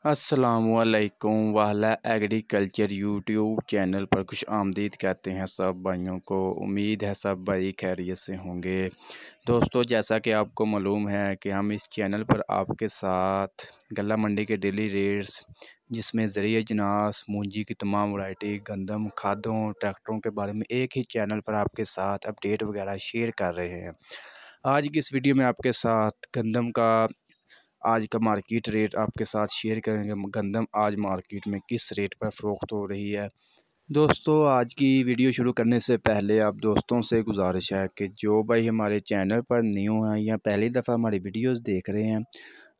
अस्सलामुअलैकुम वाला agriculture YouTube channel पर खुश आमदीद कहते हैं सब भाइयों को। उम्मीद है सब भाई खैरियत से होंगे। दोस्तों, जैसा कि आपको मालूम है कि हम इस चैनल पर आपके साथ गल्ला मंडी के डेली रेट्स, जिसमें ज़रिए अजनास, मूंजी की तमाम वैरायटी, गंदम, खादों, ट्रैक्टरों के बारे में एक ही चैनल पर आपके साथ अपडेट वगैरह शेयर कर रहे हैं। आज की इस वीडियो में आपके साथ गंदम का आज का मार्केट रेट आपके साथ शेयर करेंगे। गंदम आज मार्केट में किस रेट पर फ़रोख्त हो रही है। दोस्तों, आज की वीडियो शुरू करने से पहले आप दोस्तों से गुजारिश है कि जो भाई हमारे चैनल पर न्यू हैं या पहली दफ़ा हमारी वीडियोस देख रहे हैं,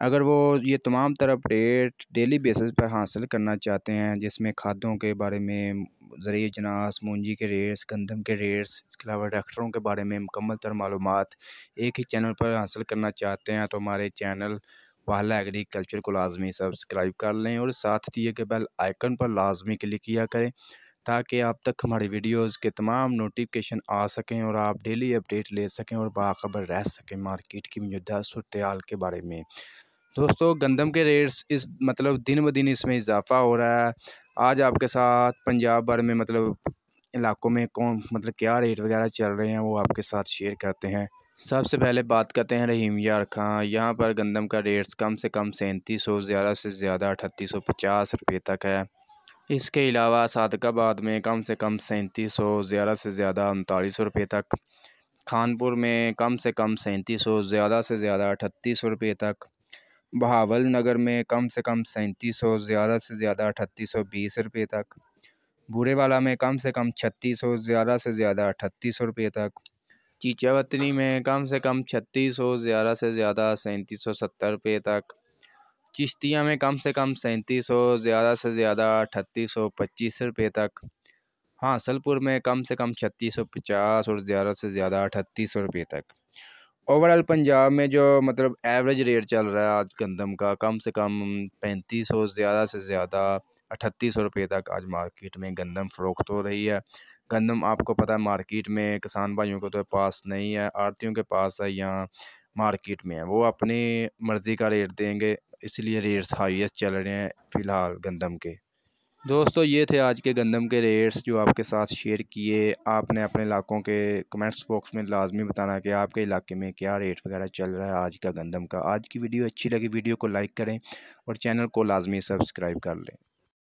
अगर वो ये तमाम तरह अपडेट डेली बेसिस पर हासिल करना चाहते हैं, जिसमें खादों के बारे में, ज़रिए अजनास, मूंजी के रेट्स, गंदम के रेट्स, इसके अलावा ट्रैक्टरों के बारे में मुकम्मल तर मालूमात एक ही चैनल पर हासिल करना चाहते हैं, तो हमारे चैनल वाला एग्रीकल्चर को लाजमी सब्सक्राइब कर लें और साथ दिए के बेल आइकन पर लाजमी क्लिक किया करें, ताकि आप तक हमारी वीडियोस के तमाम नोटिफिकेशन आ सकें और आप डेली अपडेट ले सकें और बाखबर रह सकें मार्केट की मौजूदा सूरत हाल के बारे में। दोस्तों, गंदम के रेट्स इस दिन ब दिन इसमें इजाफा हो रहा है। आज आपके साथ पंजाब भर में इलाकों में कौन क्या रेट वगैरह चल रहे हैं वो आपके साथ शेयर करते हैं। सबसे पहले बात करते हैं रहीम यार खां। यहाँ पर गंदम का रेट्स कम से कम 3700, ज़्यादा से ज़्यादा 3850 रुपये तक है। इसके अलावा सादकाबाद में कम से कम 3700, ज़्यादा से ज़्यादा 3900 रुपये तक। खानपुर में कम से कम 3700, ज़्यादा से ज़्यादा 3800 रुपये तक। बहावल नगर में कम से कम 3700, ज़्यादा से ज़्यादा 3820 रुपये तक। बूरेवाला में कम से कम 3600, ज़्यादा से ज़्यादा 3800 रुपये तक। चीचावतनी में कम से कम 3600, ज़्यादा से ज़्यादा 3770 रुपये तक। चिश्तिया में कम से कम 3700, ज़्यादा से ज़्यादा 3825 रुपये तक। हासलपुर में कम से कम 3650 और ज़्यादा से ज़्यादा 3800 रुपये तक। ओवरऑल पंजाब में जो एवरेज रेट चल रहा है आज गंदम का, कम से कम 3500, ज़्यादा से ज़्यादा 3800 रुपये तक आज मार्केट में गंदम फ़रोख्त हो रही है। गंदम आपको पता है मार्केट में किसान भाइयों को तो पास नहीं है, आड़तियों के पास है, यहाँ मार्केट में है, वो अपनी मर्ज़ी का रेट देंगे, इसलिए रेट्स हाईएस्ट चल रहे हैं फ़िलहाल गंदम के। दोस्तों, ये थे आज के गंदम के रेट्स जो आपके साथ शेयर किए। आपने अपने इलाकों के कमेंट्स बॉक्स में लाजमी बताना कि आपके इलाके में क्या रेट वगैरह चल रहा है आज का गंदम का। आज की वीडियो अच्छी लगी, वीडियो को लाइक करें और चैनल को लाजमी सब्सक्राइब कर लें।